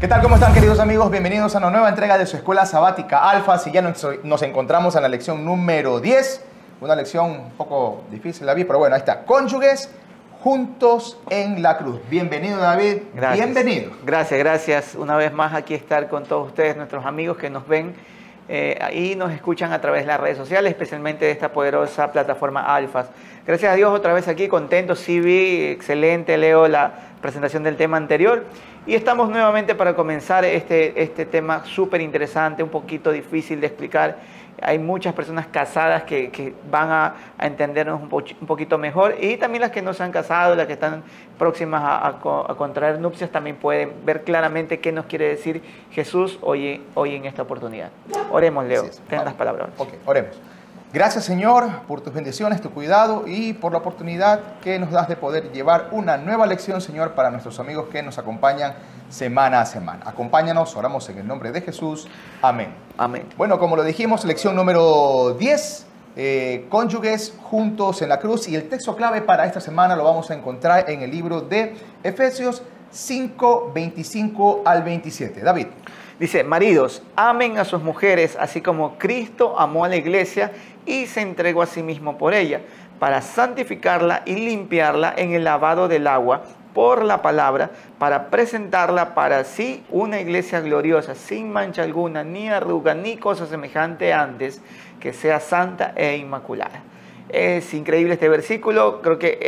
¿Qué tal? ¿Cómo están, queridos amigos? Bienvenidos a una nueva entrega de su escuela sabática Alfa. Si ya nos encontramos en la lección número 10, una lección un poco difícil, David, pero bueno, ahí está. Cónyuges juntos en la cruz. Bienvenido, David. Gracias. Bienvenido. Gracias. Una vez más aquí estar con todos ustedes, nuestros amigos que nos ven y nos escuchan a través de las redes sociales, especialmente de esta poderosa plataforma Alfas. Gracias a Dios, otra vez aquí, contento. Sí vi, excelente, Leo, la presentación del tema anterior. Y estamos nuevamente para comenzar este tema súper interesante, un poquito difícil de explicar. Hay muchas personas casadas que van a entendernos un poquito mejor, y también las que no se han casado, las que están próximas a contraer nupcias, también pueden ver claramente qué nos quiere decir Jesús hoy en esta oportunidad. Oremos, Leo. Ten las palabras. Ok, oremos. Gracias, Señor, por tus bendiciones, tu cuidado y por la oportunidad que nos das de poder llevar una nueva lección, Señor, para nuestros amigos que nos acompañan semana a semana. Acompáñanos, oramos en el nombre de Jesús. Amén. Amén. Bueno, como lo dijimos, lección número 10, cónyuges juntos en la cruz. Y el texto clave para esta semana lo vamos a encontrar en el libro de Efesios 5, 25 al 27. David. Dice: maridos, amen a sus mujeres, así como Cristo amó a la iglesia y se entregó a sí mismo por ella, para santificarla y limpiarla en el lavado del agua por la palabra, para presentarla para sí una iglesia gloriosa, sin mancha alguna, ni arruga, ni cosa semejante antes, que sea santa e inmaculada. Es increíble este versículo. Creo que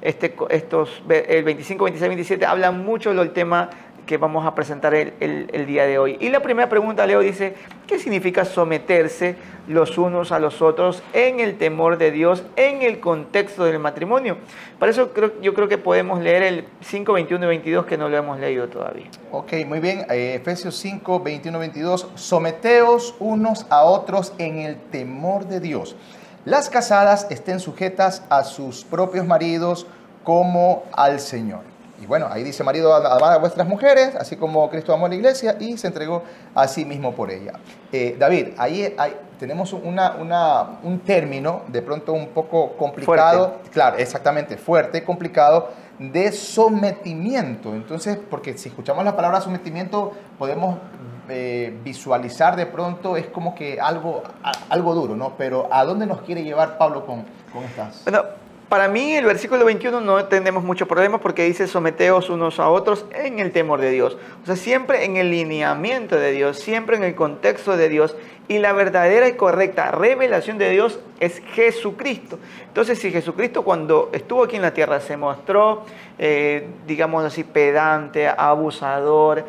el 25, 26, 27 hablan mucho del tema que vamos a presentar el día de hoy. Y la primera pregunta, Leo, dice: ¿qué significa someterse los unos a los otros en el temor de Dios, en el contexto del matrimonio? Para eso yo creo que podemos leer el 5, 21 y 22, que no lo hemos leído todavía. Ok, muy bien. Efesios 5, 21, 22. Someteos unos a otros en el temor de Dios. Las casadas estén sujetas a sus propios maridos como al Señor. Y bueno, ahí dice: marido, amad a vuestras mujeres, así como Cristo amó a la iglesia y se entregó a sí mismo por ella. David, ahí tenemos un término de pronto un poco complicado. Fuerte. Claro, exactamente, fuerte, complicado, de sometimiento. Entonces, porque si escuchamos la palabra sometimiento, podemos visualizar de pronto, es como que algo duro, ¿no? Pero ¿a dónde nos quiere llevar Pablo con estas? Bueno, para mí el versículo 21 no tenemos mucho problema, porque dice: someteos unos a otros en el temor de Dios. O sea, siempre en el lineamiento de Dios, siempre en el contexto de Dios, y la verdadera y correcta revelación de Dios es Jesucristo. Entonces, si Jesucristo, cuando estuvo aquí en la tierra, se mostró, digamos así, pedante, abusador,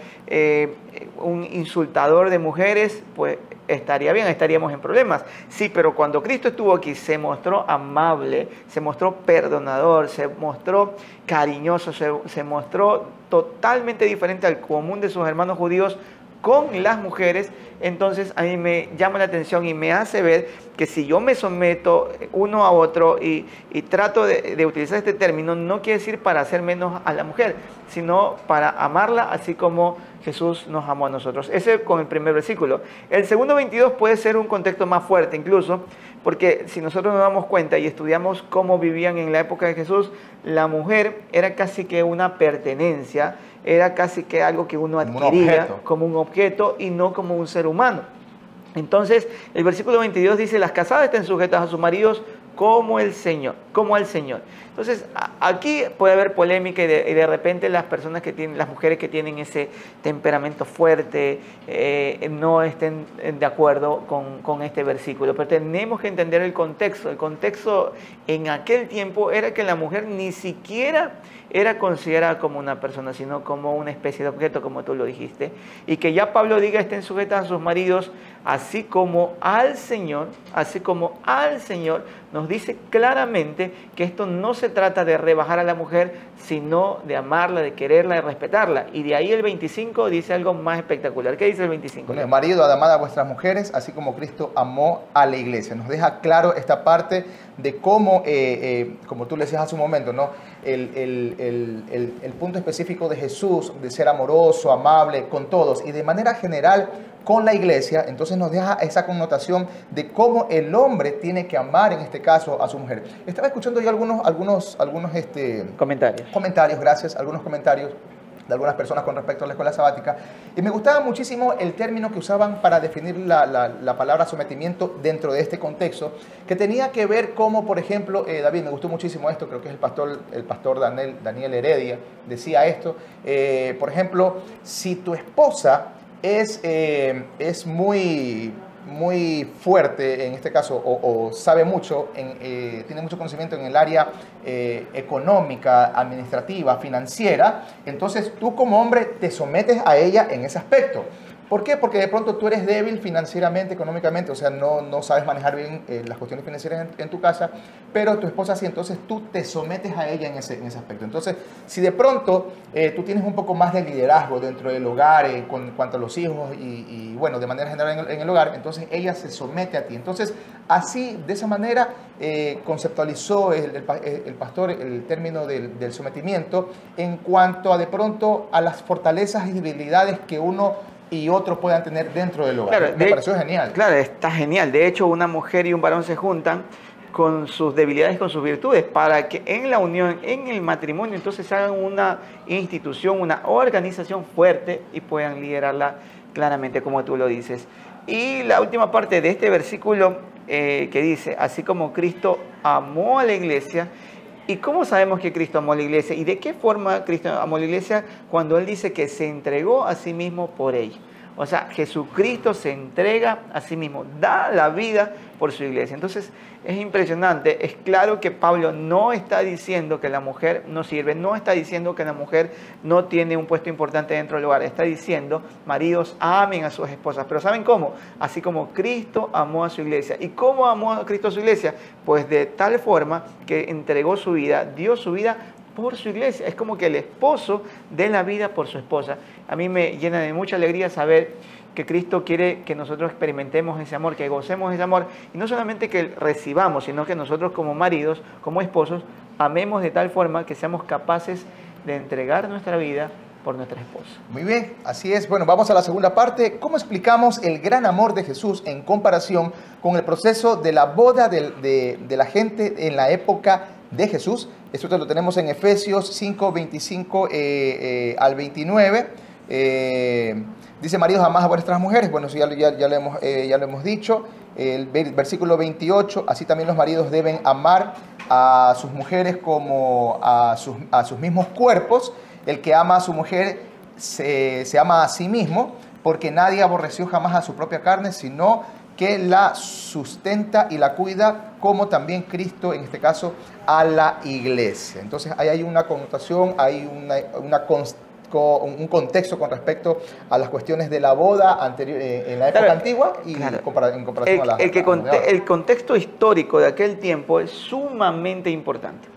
un insultador de mujeres, pues estaría bien, estaríamos en problemas. Sí, pero cuando Cristo estuvo aquí, se mostró amable, se mostró perdonador, se mostró cariñoso, se mostró totalmente diferente al común de sus hermanos judíos con las mujeres. Entonces a mí me llama la atención y me hace ver que si yo me someto uno a otro y trato de utilizar este término, no quiere decir para hacer menos a la mujer, sino para amarla así como Jesús nos amó a nosotros. Ese con el primer versículo. El segundo 22 puede ser un contexto más fuerte incluso, porque si nosotros nos damos cuenta y estudiamos cómo vivían en la época de Jesús, la mujer era casi que una pertenencia, era casi que algo que uno adquiría como un objeto y no como un ser humano. Entonces, el versículo 22 dice: las casadas estén sujetas a sus maridos como el Señor, como al Señor. Entonces, aquí puede haber polémica y de repente las mujeres que tienen ese temperamento fuerte, no estén de acuerdo con este versículo. Pero tenemos que entender el contexto. El contexto en aquel tiempo era que la mujer ni siquiera era considerada como una persona, sino como una especie de objeto, como tú lo dijiste. Y que ya Pablo diga: estén sujetas a sus maridos, así como al Señor, nos dice claramente que esto no se trata de rebajar a la mujer, sino de amarla, de quererla, de respetarla. Y de ahí el 25 dice algo más espectacular. ¿Qué dice el 25? Bueno, marido, amad a vuestras mujeres, así como Cristo amó a la iglesia. Nos deja claro esta parte de cómo, como tú le decías hace un momento, ¿no? El punto específico de Jesús, de ser amoroso, amable con todos y de manera general con la iglesia. Entonces nos deja esa connotación de cómo el hombre tiene que amar, en este caso, a su mujer. Estaba escuchando yo algunos comentarios. Comentarios, gracias, algunos comentarios de algunas personas con respecto a la escuela sabática, y me gustaba muchísimo el término que usaban para definir la palabra sometimiento dentro de este contexto, que tenía que ver como, por ejemplo, David, me gustó muchísimo esto, creo que es el pastor Daniel Heredia, decía esto, por ejemplo, si tu esposa es muy fuerte, en este caso, o sabe mucho, tiene mucho conocimiento en el área económica, administrativa, financiera, entonces tú como hombre te sometes a ella en ese aspecto. ¿Por qué? Porque de pronto tú eres débil financieramente, económicamente, o sea, no sabes manejar bien las cuestiones financieras en tu casa, pero tu esposa sí, entonces tú te sometes a ella en ese aspecto. Entonces, si de pronto tú tienes un poco más de liderazgo dentro del hogar, con cuanto a los hijos y bueno, de manera general en el hogar, entonces ella se somete a ti. Entonces, así, de esa manera, conceptualizó el pastor el término del sometimiento en cuanto a de pronto a las fortalezas y debilidades que uno y otro puedan tener dentro del hogar. Claro, me pareció genial. Claro, está genial. De hecho, una mujer y un varón se juntan con sus debilidades y con sus virtudes para que en la unión, en el matrimonio, entonces hagan una institución, una organización fuerte y puedan liderarla claramente como tú lo dices. Y la última parte de este versículo que dice, así como Cristo amó a la iglesia. ¿Y cómo sabemos que Cristo amó a la iglesia? ¿Y de qué forma Cristo amó a la iglesia? Cuando Él dice que se entregó a sí mismo por ella. O sea, Jesucristo se entrega a sí mismo, da la vida por su iglesia. Entonces, es impresionante. Es claro que Pablo no está diciendo que la mujer no sirve, no está diciendo que la mujer no tiene un puesto importante dentro del hogar. Está diciendo, maridos, amen a sus esposas. Pero ¿saben cómo? Así como Cristo amó a su iglesia. ¿Y cómo amó a Cristo a su iglesia? Pues de tal forma que entregó su vida, dio su vida por su iglesia. Es como que el esposo dé la vida por su esposa. A mí me llena de mucha alegría saber que Cristo quiere que nosotros experimentemos ese amor, que gocemos ese amor, y no solamente que recibamos, sino que nosotros como maridos, como esposos, amemos de tal forma que seamos capaces de entregar nuestra vida por nuestra esposa. Muy bien, así es. Bueno, vamos a la segunda parte. ¿Cómo explicamos el gran amor de Jesús en comparación con el proceso de la boda de la gente en la época de Jesús? Esto lo tenemos en Efesios 5, 25 al 29. Dice, maridos, amad a vuestras mujeres. Bueno, eso ya lo hemos dicho. El versículo 28, así también los maridos deben amar a sus mujeres como a sus mismos cuerpos. El que ama a su mujer se ama a sí mismo, porque nadie aborreció jamás a su propia carne, sino que la sustenta y la cuida, como también Cristo, en este caso, a la iglesia. Entonces, ahí hay una connotación, hay un contexto con respecto a las cuestiones de la boda anterior, en la época antigua y en comparación a la el contexto histórico de aquel tiempo es sumamente importante.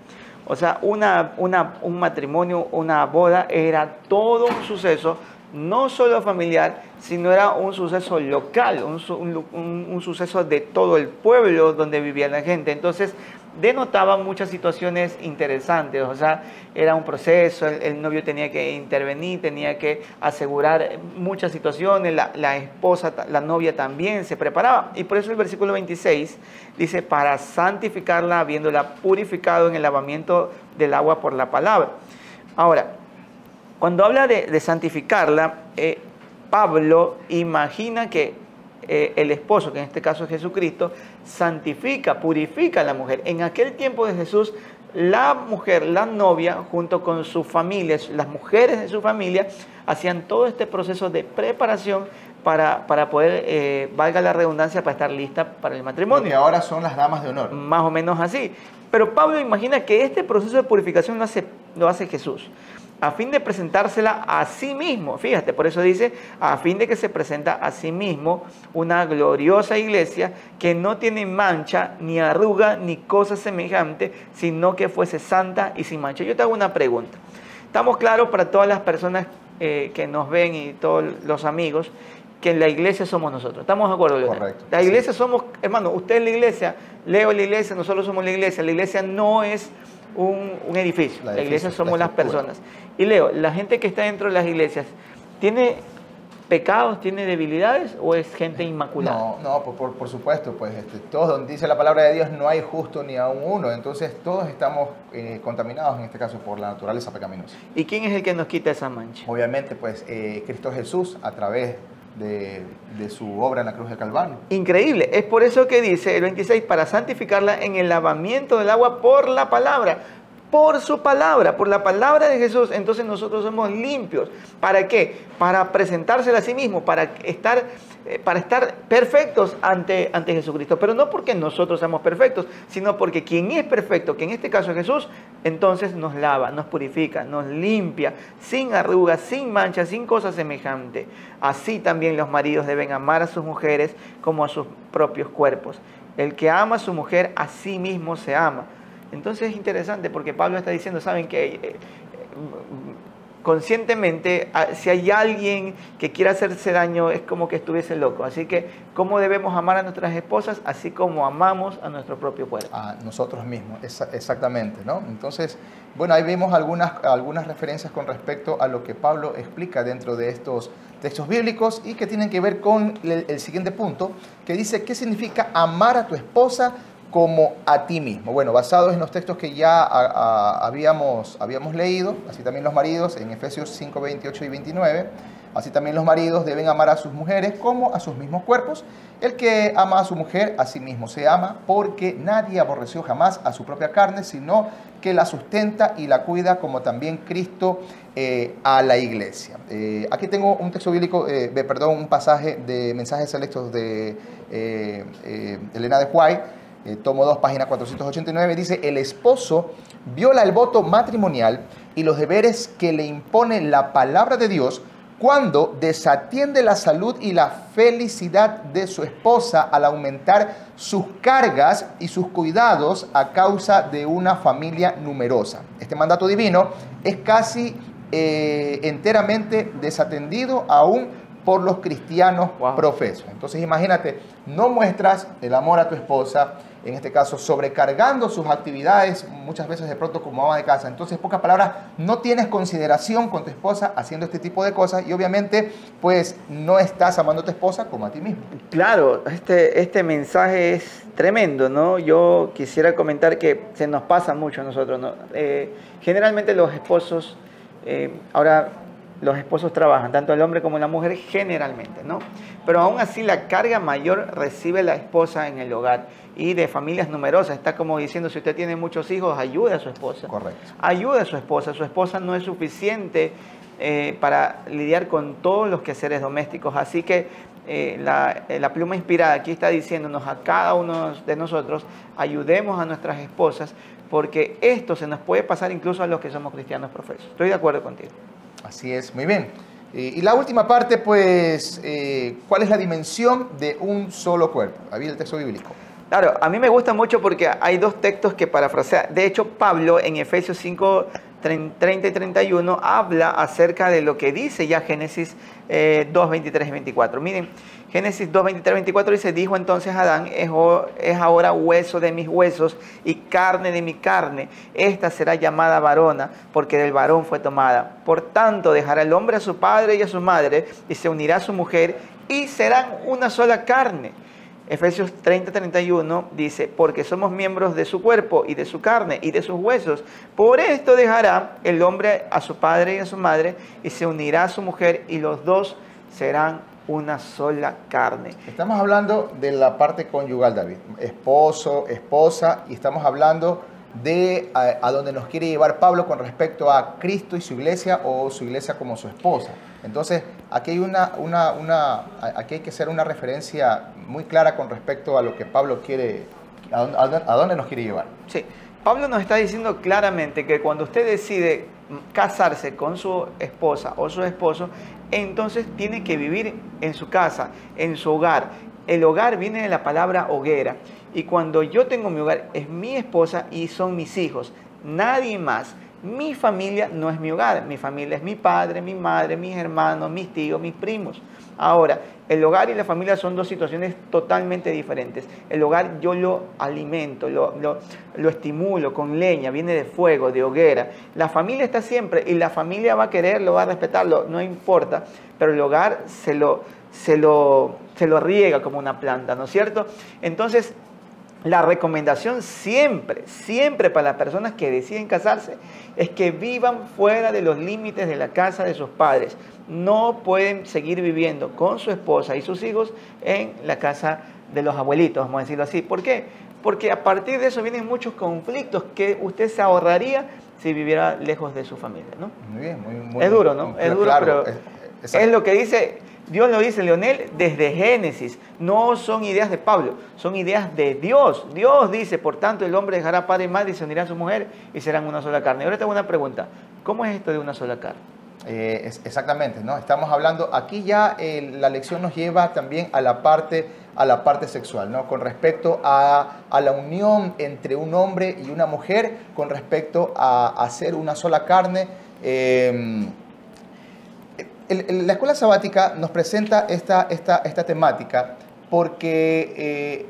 O sea, un matrimonio, una boda era todo un suceso, no solo familiar, sino era un suceso local, un suceso de todo el pueblo donde vivía la gente. Entonces, denotaba muchas situaciones interesantes. O sea, era un proceso, el novio tenía que intervenir, tenía que asegurar muchas situaciones, la esposa, la novia también se preparaba. Y por eso el versículo 26 dice, para santificarla, habiéndola purificado en el lavamiento del agua por la palabra. Ahora, cuando habla de santificarla, Pablo imagina que el esposo, que en este caso es Jesucristo, santifica, purifica a la mujer. En aquel tiempo de Jesús, la mujer, la novia, junto con sus familias, las mujeres de su familia, hacían todo este proceso de preparación para poder, valga la redundancia, para estar lista para el matrimonio. Que ahora son las damas de honor. Más o menos así. Pero Pablo imagina que este proceso de purificación lo hace Jesús, a fin de presentársela a sí mismo. Fíjate, por eso dice, a fin de que se presenta a sí mismo una gloriosa iglesia que no tiene mancha, ni arruga, ni cosa semejante, sino que fuese santa y sin mancha. Yo te hago una pregunta. Estamos claros para todas las personas que nos ven y todos los amigos, que en la iglesia somos nosotros. ¿Estamos de acuerdo? Correcto. La iglesia somos, hermano, usted es la iglesia, Leo es la iglesia, nosotros somos la iglesia. La iglesia no es un edificio. La iglesia somos las personas. Y Leo, la gente que está dentro de las iglesias, ¿tiene pecados, tiene debilidades o es gente inmaculada? No, por supuesto, pues todos donde dice la palabra de Dios no hay justo ni aun uno, entonces todos estamos contaminados en este caso por la naturaleza pecaminosa. ¿Y quién es el que nos quita esa mancha? Obviamente, pues Cristo Jesús a través de su obra en la cruz del Calvario. Increíble, es por eso que dice el 26, para santificarla en el lavamiento del agua por la palabra. Por su palabra, por la palabra de Jesús, entonces nosotros somos limpios. ¿Para qué? Para presentársela a sí mismo, para estar perfectos ante Jesucristo. Pero no porque nosotros seamos perfectos, sino porque quien es perfecto, que en este caso es Jesús, entonces nos lava, nos purifica, nos limpia, sin arrugas, sin manchas, sin cosa semejante. Así también los maridos deben amar a sus mujeres como a sus propios cuerpos. El que ama a su mujer, a sí mismo se ama. Entonces es interesante porque Pablo está diciendo, ¿saben qué? Conscientemente, si hay alguien que quiera hacerse daño, es como que estuviese loco. Así que, ¿cómo debemos amar a nuestras esposas? Así como amamos a nuestro propio cuerpo. A nosotros mismos, exactamente, ¿no? Entonces, bueno, ahí vemos algunas referencias con respecto a lo que Pablo explica dentro de estos textos bíblicos y que tienen que ver con el siguiente punto, que dice, ¿qué significa amar a tu esposa como a ti mismo? Bueno, basados en los textos que ya habíamos leído, así también los maridos en Efesios 5, 28 y 29, así también los maridos deben amar a sus mujeres como a sus mismos cuerpos. El que ama a su mujer, a sí mismo se ama, porque nadie aborreció jamás a su propia carne, sino que la sustenta y la cuida, como también Cristo a la iglesia. Aquí tengo un texto bíblico, un pasaje de Mensajes Selectos de Elena de White, tomo 2, página 489, dice, el esposo viola el voto matrimonial y los deberes que le impone la palabra de Dios cuando desatiende la salud y la felicidad de su esposa al aumentar sus cargas y sus cuidados a causa de una familia numerosa. Este mandato divino es casi enteramente desatendido aún por los cristianos profesos. Entonces imagínate, no muestras el amor a tu esposa, en este caso sobrecargando sus actividades, muchas veces de pronto como ama de casa. Entonces, en pocas palabras, no tienes consideración con tu esposa haciendo este tipo de cosas y obviamente pues no estás amando a tu esposa como a ti mismo. Claro, este mensaje es tremendo, ¿no? Yo quisiera comentar que se nos pasa mucho a nosotros, ¿no? Generalmente los esposos, ahora los esposos trabajan, tanto el hombre como la mujer generalmente, ¿no? Pero aún así la carga mayor recibe la esposa en el hogar y de familias numerosas. Está como diciendo, si usted tiene muchos hijos, ayude a su esposa. Correcto. Ayude a su esposa. Su esposa no es suficiente para lidiar con todos los quehaceres domésticos. Así que la pluma inspirada aquí está diciéndonos a cada uno de nosotros, ayudemos a nuestras esposas, porque esto se nos puede pasar incluso a los que somos cristianos profesos. Estoy de acuerdo contigo. Así es, muy bien. Y la última parte, pues, ¿cuál es la dimensión de un solo cuerpo? Ahí el texto bíblico. Claro, a mí me gusta mucho porque hay dos textos que parafrasean. De hecho, Pablo en Efesios 5, 30 y 31 habla acerca de lo que dice ya Génesis 2, 23 y 24. Miren, Génesis 2, 23 y 24 dice, dijo entonces Adán, es ahora hueso de mis huesos y carne de mi carne. Esta será llamada varona, porque del varón fue tomada. Por tanto, dejará el hombre a su padre y a su madre, y se unirá a su mujer, y serán una sola carne. Efesios 30, 31 dice, porque somos miembros de su cuerpo y de su carne y de sus huesos. Por esto dejará el hombre a su padre y a su madre, y se unirá a su mujer, y los dos serán una sola carne. Estamos hablando de la parte conyugal, David. Esposo, esposa, y estamos hablando de a dónde nos quiere llevar Pablo con respecto a Cristo y su iglesia, o su iglesia como su esposa. Entonces, aquí hay aquí hay que hacer una referencia muy clara con respecto a lo que Pablo quiere, a dónde nos quiere llevar. Sí, Pablo nos está diciendo claramente que cuando usted decide casarse con su esposa o su esposo, entonces tiene que vivir en su casa, en su hogar. El hogar viene de la palabra hoguera. Y cuando yo tengo mi hogar, es mi esposa y son mis hijos, nadie más. Mi familia no es mi hogar, mi familia es mi padre, mi madre, mis hermanos, mis tíos, mis primos. Ahora, el hogar y la familia son dos situaciones totalmente diferentes. El hogar yo lo alimento, lo estimulo con leña, viene de fuego, de hoguera. La familia está siempre y la familia va a quererlo, va a respetarlo, no importa. pero el hogar se lo riega como una planta, ¿no es cierto? Entonces, la recomendación siempre, siempre para las personas que deciden casarse es que vivan fuera de los límites de la casa de sus padres. No pueden seguir viviendo con su esposa y sus hijos en la casa de los abuelitos, vamos a decirlo así. ¿Por qué? Porque a partir de eso vienen muchos conflictos que usted se ahorraría si viviera lejos de su familia, ¿no? Muy bien, muy es duro, ¿no? Es duro, claro, pero es lo que dice, Dios lo dice, Leonel, desde Génesis. No son ideas de Pablo, son ideas de Dios. Dios dice, por tanto, el hombre dejará padre y madre y se unirá a su mujer y serán una sola carne. Y ahora tengo una pregunta, ¿cómo es esto de una sola carne? Exactamente, ¿no? Estamos hablando, aquí ya la lección nos lleva también a la parte sexual, ¿no? Con respecto a la unión entre un hombre y una mujer, con respecto a ser una sola carne. La escuela sabática nos presenta esta temática porque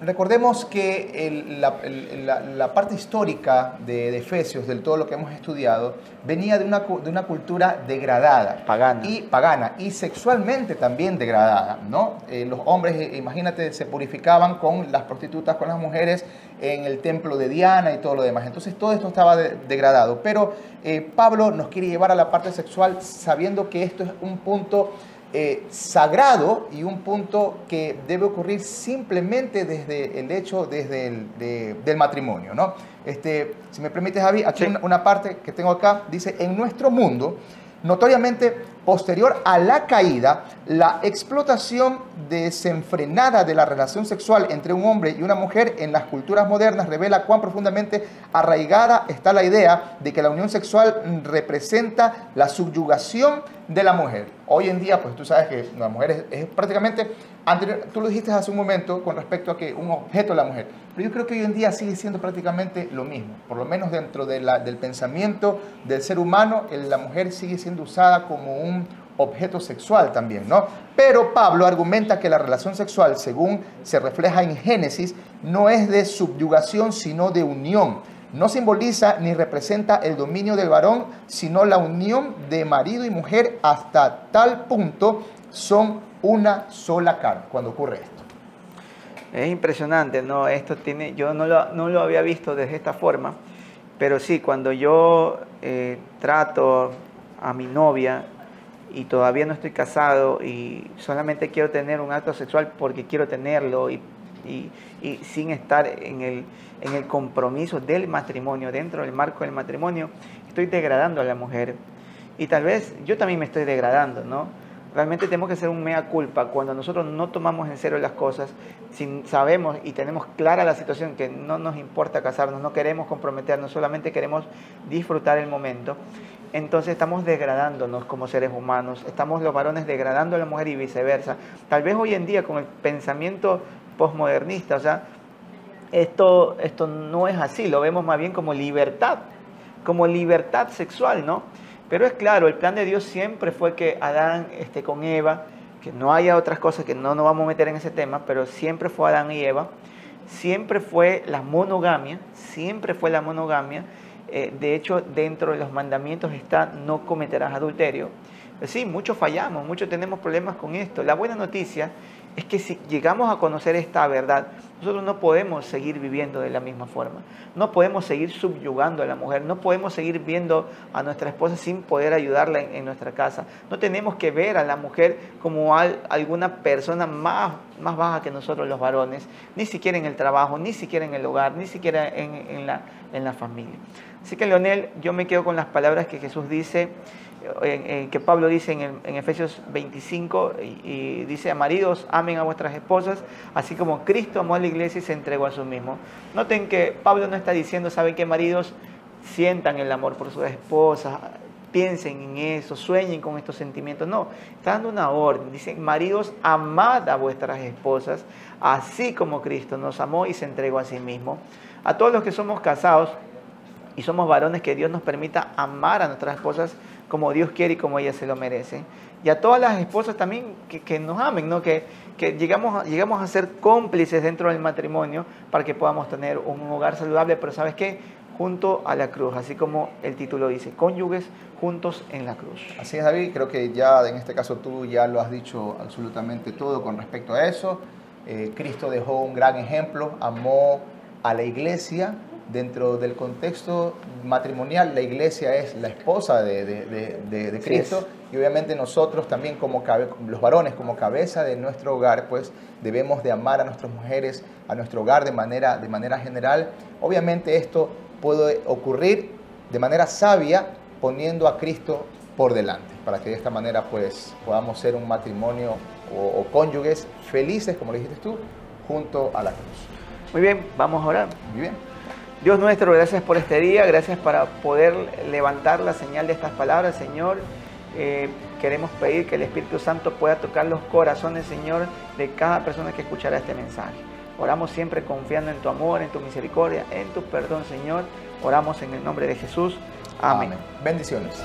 recordemos que la parte histórica de Efesios, de todo lo que hemos estudiado, venía de una cultura degradada. Pagana y sexualmente también degradada, ¿no? Los hombres, imagínate, se purificaban con las prostitutas, con las mujeres en el templo de Diana y todo lo demás. Entonces todo esto estaba degradado. Pero Pablo nos quiere llevar a la parte sexual sabiendo que esto es un punto sagrado y un punto que debe ocurrir simplemente desde el hecho del matrimonio, ¿no? Si me permite, Javi, aquí sí. una parte que tengo acá, dice, en nuestro mundo, notoriamente posterior a la caída, la explotación desenfrenada de la relación sexual entre un hombre y una mujer en las culturas modernas revela cuán profundamente arraigada está la idea de que la unión sexual representa la subyugación de la mujer. Hoy en día, pues tú sabes que la mujer es prácticamente, tú lo dijiste hace un momento con respecto a que un objeto de la mujer, pero yo creo que hoy en día sigue siendo prácticamente lo mismo, por lo menos dentro del pensamiento del ser humano, la mujer sigue siendo usada como un objeto sexual también, ¿no? Pero Pablo argumenta que la relación sexual, según se refleja en Génesis, no es de subyugación, sino de unión. No simboliza ni representa el dominio del varón, sino la unión de marido y mujer. Hasta tal punto son una sola carne cuando ocurre esto. Es impresionante, ¿no? Esto tiene, yo no lo había visto desde esta forma, pero sí, cuando yo trato a mi novia y todavía no estoy casado y solamente quiero tener un acto sexual porque quiero tenerlo y sin estar en el compromiso del matrimonio, dentro del marco del matrimonio, estoy degradando a la mujer. Y tal vez yo también me estoy degradando, ¿no? Realmente tenemos que hacer un mea culpa cuando nosotros no tomamos en serio las cosas, si sabemos y tenemos clara la situación que no nos importa casarnos, no queremos comprometernos, solamente queremos disfrutar el momento. Entonces estamos degradándonos como seres humanos, estamos los varones degradando a la mujer y viceversa. Tal vez hoy en día con el pensamiento posmodernista, o sea, esto no es así, lo vemos más bien como libertad sexual, ¿no? Pero es claro, el plan de Dios siempre fue que Adán esté con Eva, que no haya otras cosas, que no nos vamos a meter en ese tema, pero siempre fue Adán y Eva, siempre fue la monogamia, de hecho, dentro de los mandamientos está no cometerás adulterio. Sí, muchos fallamos, muchos tenemos problemas con esto. La buena noticia es que si llegamos a conocer esta verdad, nosotros no podemos seguir viviendo de la misma forma. No podemos seguir subyugando a la mujer, no podemos seguir viendo a nuestra esposa sin poder ayudarla en nuestra casa. No tenemos que ver a la mujer como alguna persona más baja que nosotros los varones, ni siquiera en el trabajo, ni siquiera en el hogar, ni siquiera en la familia. Así que, Leonel, yo me quedo con las palabras que Jesús dice, que Pablo dice en Efesios 25, y dice: maridos, amen a vuestras esposas, así como Cristo amó a la iglesia y se entregó a sí mismo. Noten que Pablo no está diciendo, ¿saben qué, maridos? Sientan el amor por sus esposas, piensen en eso, sueñen con estos sentimientos. No, está dando una orden. Dice: maridos, amad a vuestras esposas, así como Cristo nos amó y se entregó a sí mismo. A todos los que somos casados y somos varones, que Dios nos permita amar a nuestras esposas como Dios quiere y como ellas se lo merecen. Y a todas las esposas también que nos amen, ¿no? Que llegamos a ser cómplices dentro del matrimonio para que podamos tener un hogar saludable. Pero ¿sabes qué? junto a la cruz, así como el título dice, cónyuges juntos en la cruz. Así es, David, creo que ya en este caso tú ya lo has dicho absolutamente todo con respecto a eso. Cristo dejó un gran ejemplo, amó a la iglesia. Dentro del contexto matrimonial, la iglesia es la esposa de Cristo, y obviamente nosotros también como los varones, como cabeza de nuestro hogar, pues debemos de amar a nuestras mujeres, a nuestro hogar de manera general. Obviamente esto puede ocurrir de manera sabia poniendo a Cristo por delante, para que de esta manera pues podamos ser un matrimonio o cónyuges felices, como le dijiste tú, junto a la cruz. Muy bien, vamos a orar. Muy bien. Dios nuestro, gracias por este día, gracias para poder levantar la señal de estas palabras, Señor. Queremos pedir que el Espíritu Santo pueda tocar los corazones, Señor, de cada persona que escuchará este mensaje. Oramos siempre confiando en tu amor, en tu misericordia, en tu perdón, Señor. Oramos en el nombre de Jesús. Amén. Bendiciones.